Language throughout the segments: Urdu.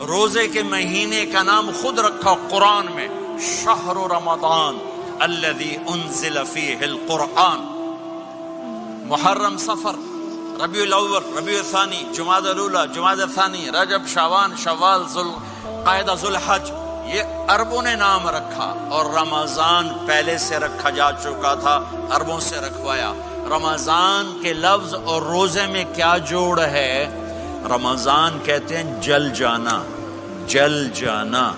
روزے کے مہینے کا نام خود رکھا قرآن میں، شہر رمضان الذی انزل فیہ القرآن۔ محرم، صفر، ربیع الاول، ربیع الثانی، جمادی الاولی، جمادی الثانی، رجب، شعبان، شوال، ذوالقعدہ، ذوالحج، یہ عربوں نے نام رکھا، اور رمضان پہلے سے رکھا جا چکا تھا، عربوں سے رکھوایا۔ رمضان کے لفظ اور روزے میں کیا جوڑ ہے؟ رمضان کہتے ہیں جل جانا، جل جانا،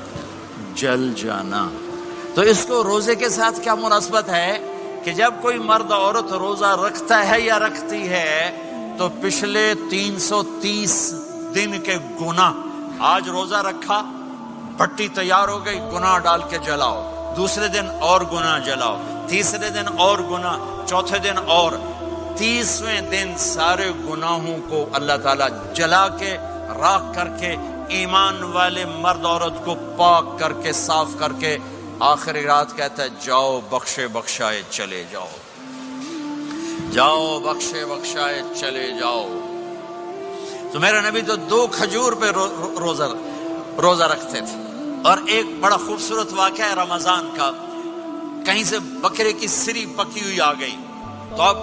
جل جانا۔ تو اس کو روزے کے ساتھ کیا مناسبت ہے کہ جب کوئی مرد عورت روزہ رکھتا ہے یا رکھتی ہے تو پچھلے 330 دن کے گناہ، آج روزہ رکھا، بھٹی تیار ہو گئی، گناہ ڈال کے جلاؤ، دوسرے دن اور گناہ جلاؤ، تیسرے دن اور گناہ، چوتھے دن اور، 30ویں دن سارے گناہوں کو اللہ تعالیٰ جلا کے، راکھ کر کے، ایمان والے مرد عورت کو پاک کر کے، صاف کر کے، آخری رات کہتا ہے جاؤ بخشے بخشائے چلے جاؤ، جاؤ بخشے بخشائے چلے جاؤ۔ تو میرے نبی تو 2 کھجور پہ روزہ رکھتے تھے۔ اور ایک بڑا خوبصورت واقعہ ہے رمضان کا، کہیں سے بکرے کی سری پکی ہوئی آ گئی تو آپ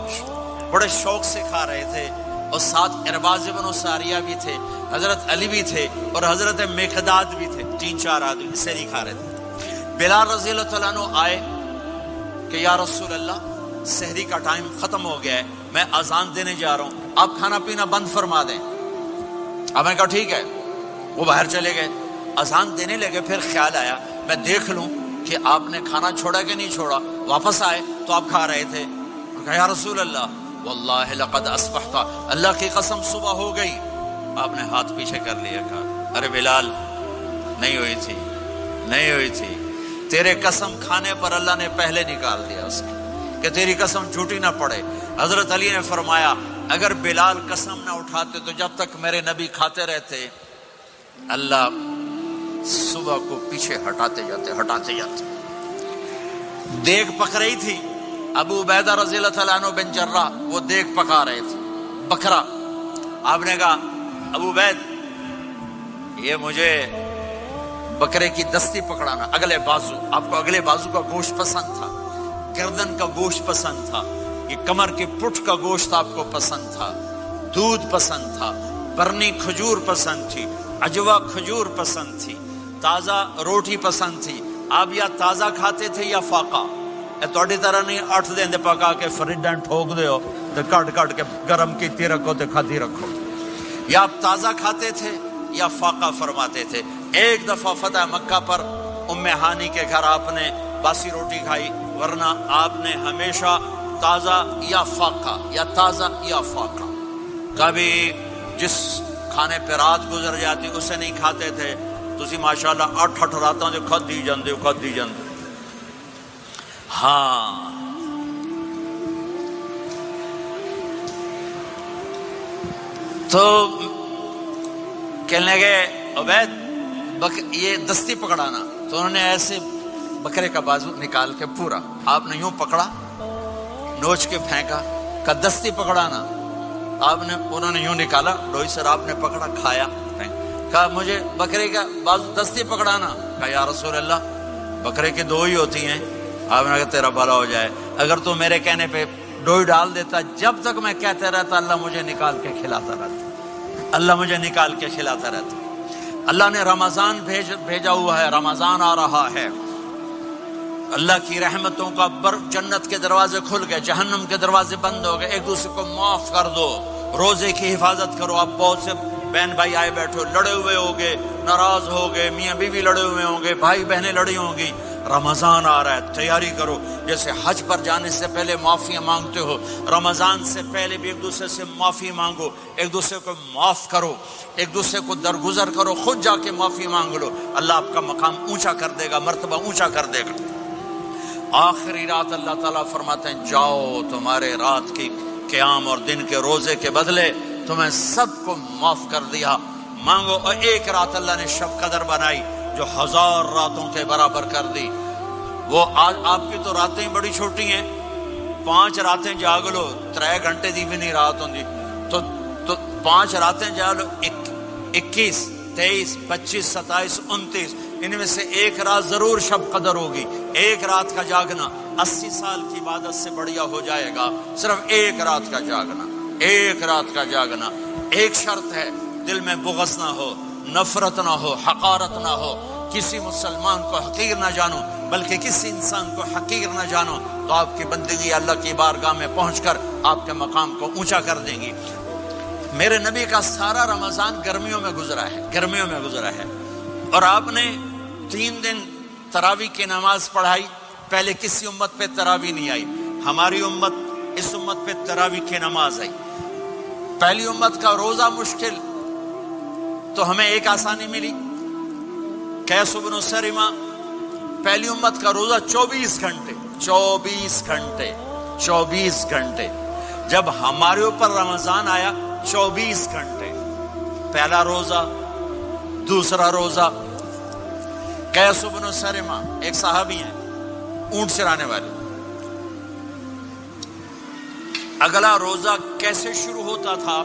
بڑے شوق سے کھا رہے تھے، اور ساتھ ارباز بن ساریہ بھی تھے، حضرت علی بھی تھے، اور حضرت مقداد بھی تھے، 3-4 آدمی سری کھا رہے تھے۔ بلال رضی اللہ تعالیٰ عنہ آئے کہ یا رسول اللہ، سحری کا ٹائم ختم ہو گیا ہے، میں اذان دینے جا رہا ہوں، آپ کھانا پینا بند فرما دیں۔ اب میں کہا ٹھیک ہے، وہ باہر چلے گئے، اذان دینے لگے، پھر خیال آیا میں دیکھ لوں کہ آپ نے کھانا چھوڑا کہ نہیں چھوڑا۔ واپس آئے تو آپ کھا رہے تھے، کہا یا رسول اللہ واللہ لقد اصبحت، اللہ کی قسم صبح ہو گئی۔ آپ نے ہاتھ پیچھے کر لیا، کہا ارے بلال نہیں ہوئی تھی، نہیں ہوئی تھی، تیرے قسم کھانے پر اللہ نے پہلے نکال دیا اس کی، کہ تیری قسم جھوٹی نہ پڑے۔ حضرت علی نے فرمایا اگر بلال قسم نہ اٹھاتے تو جب تک میرے نبی کھاتے رہتے اللہ صبح کو پیچھے ہٹاتے جاتے۔ دیگ پک رہی تھی، ابو عبیدہ رضی اللہ تعالیٰ عنہ بن جراح وہ دیگ پکا رہے تھے، بکرا۔ آپ نے کہا ابو عبید یہ مجھے بکرے کی دستی پکڑانا، اگلے بازو، آپ کو اگلے بازو کا گوشت پسند تھا، گردن کا گوشت پسند تھا، یہ کمر کے پٹھ کا گوشت آپ کو پسند تھا، دودھ پسند تھا، برنی کھجور پسند تھی، عجوا کھجور پسند تھی، تازہ روٹی پسند تھی۔ آپ یا تازہ کھاتے تھے یا فاقہ، تھوڑی طرح نہیں 8 دن پکا کے فریڈن ٹھوک دے ہو تو کٹ کے گرم کیتی رکھو تو کھاتی رکھو، یا آپ تازہ کھاتے تھے یا فاقہ فرماتے تھے۔ ایک دفعہ فتح مکہ پر ام ہانی کے گھر آپ نے باسی روٹی کھائی، ورنہ آپ نے ہمیشہ تازہ یا فاقہ، یا تازہ یا فاقہ، کبھی جس کھانے پہ رات گزر جاتی اسے نہیں کھاتے تھے۔ تسی ماشاءاللہ 8 راتوں جو کھدی جاندے۔ ہاں تو کہنے لگے عبید یہ دستی پکڑانا، تو انہوں نے ایسے بکرے کا بازو نکال کے پورا آپ نے یوں پکڑا، نوچ کے پھینکا، کہا دستی پکڑانا، انہوں نے یوں نکالا لوئی سر، آپ نے پکڑا، کھایا، کہا مجھے بکرے کا بازو دستی پکڑانا، کہا یا رسول اللہ بکرے کی 2 ہی ہوتی ہیں۔ آپ نے کہا تیرا بھلا ہو جائے، اگر تو میرے کہنے پہ ڈوئی ڈال دیتا، جب تک میں کہتے رہتا اللہ مجھے نکال کے کھلاتا رہتا، اللہ مجھے نکال کے کھلاتا رہتا۔ اللہ نے رمضان بھیجا ہوا ہے، رمضان آ رہا ہے، اللہ کی رحمتوں کا جنت کے دروازے کھل گئے، جہنم کے دروازے بند ہو گئے، ایک دوسرے کو معاف کر دو، روزے کی حفاظت کرو۔ آپ بہت سے بہن بھائی آئے بیٹھو، لڑے ہوئے ہوگے، ناراض ہوگے، میاں بیوی لڑے ہوئے ہوں گے، بھائی بہنیں لڑی ہوں گی۔ رمضان آ رہا ہے، تیاری کرو، جیسے حج پر جانے سے پہلے معافیاں مانگتے ہو، رمضان سے پہلے بھی ایک دوسرے سے معافی مانگو، ایک دوسرے کو معاف کرو، ایک دوسرے کو درگزر کرو، خود جا کے معافی مانگ لو، اللہ آپ کا مقام اونچا کر دے گا، مرتبہ اونچا کر دے گا۔ آخری رات اللہ تعالیٰ فرماتے ہیں جاؤ، تمہارے رات کی قیام اور دن کے روزے کے بدلے تمہیں سب کو معاف کر دیا، مانگو۔ اور ایک رات اللہ نے شب قدر بنائی جو 1000 راتوں کے برابر کر دی۔ وہ آج آپ کی تو راتیں بڑی چھوٹی ہیں، 5 راتیں جاگ لو، 3 گھنٹے دی بھی نہیں رات ہوندی، تو 5 راتیں جاگ لو، 21 23, 25, 27, 29 ان میں سے ایک رات ضرور شب قدر ہوگی. ایک رات کا جاگنا 80 سال کی عبادت سے بڑھیا ہو جائے گا. صرف ایک رات کا جاگنا، ایک رات کا جاگنا. ایک شرط ہے، دل میں بغض نہ ہو، نفرت نہ ہو، حقارت نہ ہو. کسی مسلمان کو حقیر نہ جانو، بلکہ کسی انسان کو حقیر نہ جانو، تو آپ کی بندگی اللہ کی بارگاہ میں پہنچ کر آپ کے مقام کو اونچا کر دیں گی. میرے نبی کا سارا رمضان گرمیوں میں گزرا ہے، گرمیوں میں گزرا ہے. اور آپ نے 3 دن تراویح کی نماز پڑھائی. پہلے کسی امت پہ تراویح نہیں آئی. ہماری امت، اس امت پہ تراویح کی نماز آئی. پہلی امت کا روزہ مشکل، تو ہمیں ایک آسانی ملی. قیس بن سرمہ، پہلی امت کا روزہ 24 گھنٹے 24 گھنٹے 24 گھنٹے. جب ہمارے اوپر رمضان آیا 24 گھنٹے. پہلا روزہ، دوسرا روزہ. قیس بن سرمہ ایک صحابی ہیں، اونٹ چرانے والے. اگلا روزہ کیسے شروع ہوتا تھا؟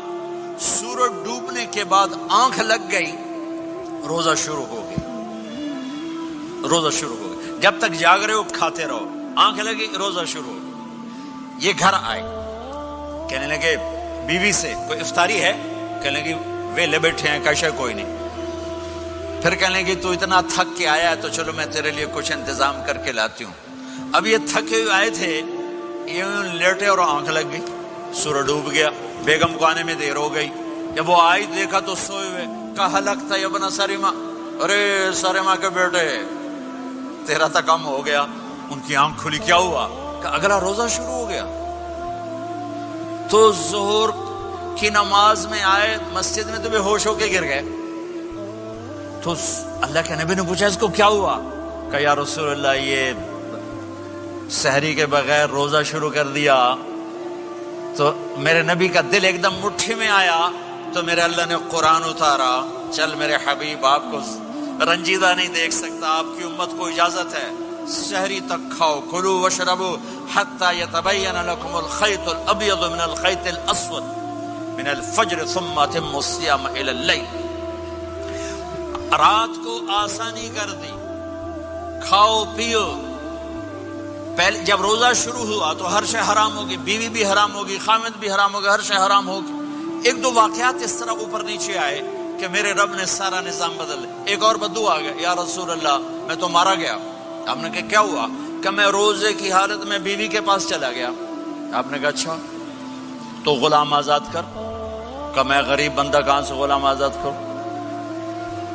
سورج ڈوبنے کے بعد آنکھ لگ گئی، روزہ شروع ہو گیا. روزہ شروع ہو گیا. جب تک جاگ رہے ہو کھاتے رہو. آنکھ لگی، روزہ شروع ہو گیا. یہ گھر آئے، کہنے لگے بیوی سے، کوئی افطاری ہے؟ کہنے لگے ویلے بیٹھے ہیں، کیسے کوئی نہیں. پھر کہنے لگے تو اتنا تھک کے آیا ہے تو چلو میں تیرے لیے کچھ انتظام کر کے لاتی ہوں. اب یہ تھکے ہوئے آئے تھے، یہ لیٹے اور آنکھ لگ گئی، سورج ڈوب گیا. بیگم کو آنے میں دیر ہو گئی. جب وہ آئی دیکھا تو سوئے ہوئے. کہا لگتا ہے ابن سرمہ، ارے سرمہ کے بیٹے تیرا تو کم ہو گیا. ان کی آنکھ کھلی، کیا ہوا؟ کہ اگلا روزہ شروع ہو گیا. تو ظہر کی نماز میں آئے مسجد میں تو بے ہوش ہو کے گر گئے. تو اللہ کے نبی نے پوچھا اس کو کیا ہوا؟ کہ یا رسول اللہ یہ سحری کے بغیر روزہ شروع کر دیا. تو میرے نبی کا دل ایک دم مٹھی میں آیا. تو میرے اللہ نے قرآن اتارا، چل میرے حبیب آپ کو رنجیدہ نہیں دیکھ سکتا، آپ کی امت کو اجازت ہے سحری تک کھاؤ، کلوا واشربوا حتی یتبین لکم الخیط الابیض من الخیط الاسود من الفجر ثم اتموا الصیام الی اللیل. رات کو آسانی کر دی، کھاؤ پیو. پہلے جب روزہ شروع ہوا تو ہر شے حرام ہوگی، بیوی بھی حرام ہوگی، خامد بھی حرام ہوگا، ہر شے حرام ہوگی. ایک دو واقعات اس طرح اوپر نیچے آئے کہ میرے رب نے سارا نظام بدل. ایک اور بدو آ گیا، یا رسول اللہ میں تو مارا گیا. آپ نے کہا کیا ہوا؟ کہ میں روزے کی حالت میں بیوی کے پاس چلا گیا. آپ نے کہا اچھا تو غلام آزاد کر. کہ میں غریب بندہ کہاں سے غلام آزاد کروں؟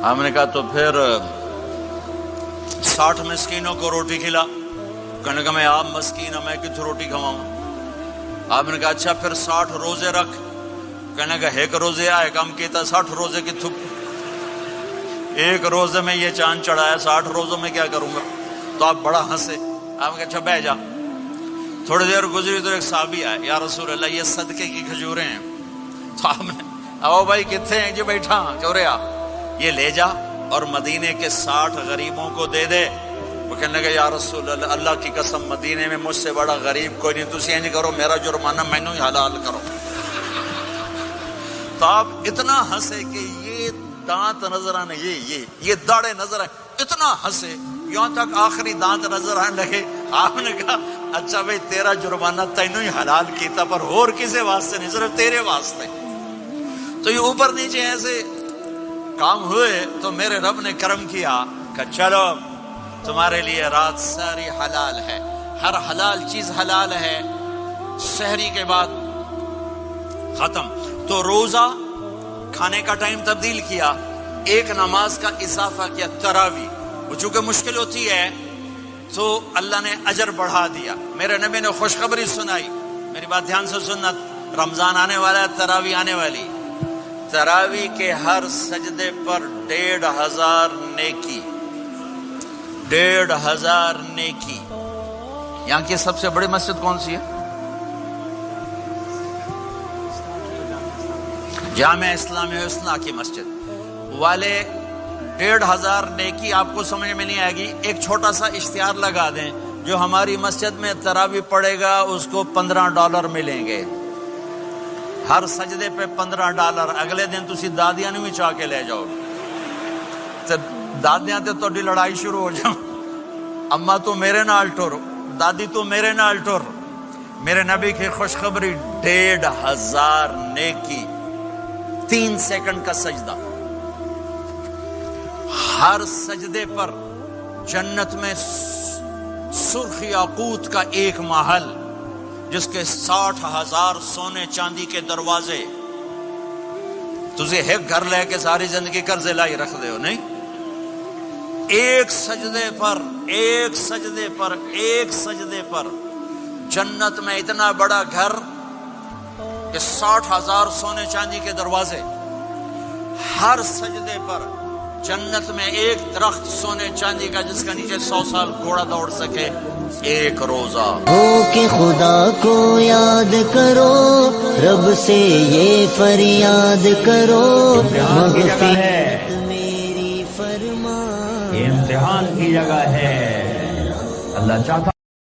آپ نے کہا تو پھر 60 مسکینوں کو روٹی کھلا. کہنے کا میں آپ مسکین ہوں، میں کتوں روٹی کھواؤں؟ آپ نے کہا اچھا پھر 60 روزے رکھ. کہنے کا ایک روزے آئے کام کیتا 60 روزے کی تھپ. ایک روزے میں یہ چاند چڑھایا، 60 روزوں میں کیا کروں گا؟ تو آپ بڑا ہنسے. آپ نے کہا اچھا بیٹھ جا. تھوڑی دیر گزری تو ایک صحابی آئے، یا رسول اللہ یہ صدقے کی کھجوریں ہیں. تو آپ نے او بھائی کتنے ہیں؟ جی بیٹھا کیوں رہا، یہ لے جا اور مدینے کے 60 غریبوں کو دے دے. وہ کہنے لگا یا رسول اللہ اللہ کی قسم مدینے میں مجھ سے بڑا غریب کوئی نہیں، تسی نہیں کرو، میرا جرمانہ مینوں ہی حلال کرو. تو آپ اتنا ہنسے کہ یہ دانت نظر آنے، یہ داڑے نظر آئے. اتنا ہنسے یہاں تک آخری دانت نظر آنے لگے. آپ نے کہا اچھا بھائی تیرا جرمانہ تینوں ہی حلال کیتا، پر اور کسی واسطے نہیں، صرف تیرے واسطے. تو یہ اوپر نیچے ایسے کام ہوئے تو میرے رب نے کرم کیا کہ چلو تمہارے لیے رات ساری حلال ہے، ہر حلال چیز حلال ہے. سحری کے بعد ختم. تو روزہ کھانے کا ٹائم تبدیل کیا، ایک نماز کا اضافہ کیا، تراویح. وہ چونکہ مشکل ہوتی ہے تو اللہ نے اجر بڑھا دیا. میرے نبی نے خوشخبری سنائی، میری بات دھیان سے سننا، رمضان آنے والا ہے، تراویح آنے والی. تراویح کے ہر سجدے پر 1500 نیکی، 1500 نیکی. یہاں کی سب سے بڑی مسجد کون سی ہے؟ جامعہ اسلامی حسنہ کی مسجد والے. 1500 نیکی آپ کو سمجھ میں نہیں آئے گی. ایک چھوٹا سا اشتہار لگا دیں، جو ہماری مسجد میں تراویح پڑے گا اس کو $15 ملیں گے. ہر سجدے پہ $15. اگلے دن تسی دادیاں بھی چاہ کے لے جاؤ. دادیاں تے تہاڈی لڑائی شروع ہو جاؤ، اما تو میرے نال ٹر، دادی تو میرے نال ٹر۔ میرے نبی کی خوشخبری 1500 نیکی، 3 سیکنڈ کا سجدہ، ہر سجدے پر جنت میں سرخ یاقوت کا ایک محل جس کے 60,000 سونے چاندی کے دروازے۔ تجھے ایک گھر لے کے ساری زندگی قرضے لائی رکھ دے ہو نہیں؟ ایک سجدے پر، ایک سجدے پر، ایک سجدے پر جنت میں اتنا بڑا گھر کہ 60,000 سونے چاندی کے دروازے، ہر سجدے پر جنت میں ایک درخت سونے چاندی کا جس کا نیچے 100 سال گھوڑا دوڑ سکے، ایک روزہ ہو کہ خدا کو یاد کرو، رب سے یہ فریاد کرو، مغفرت میری فرما۔ یہ امتحان کی جگہ ہے، اللہ چاہتا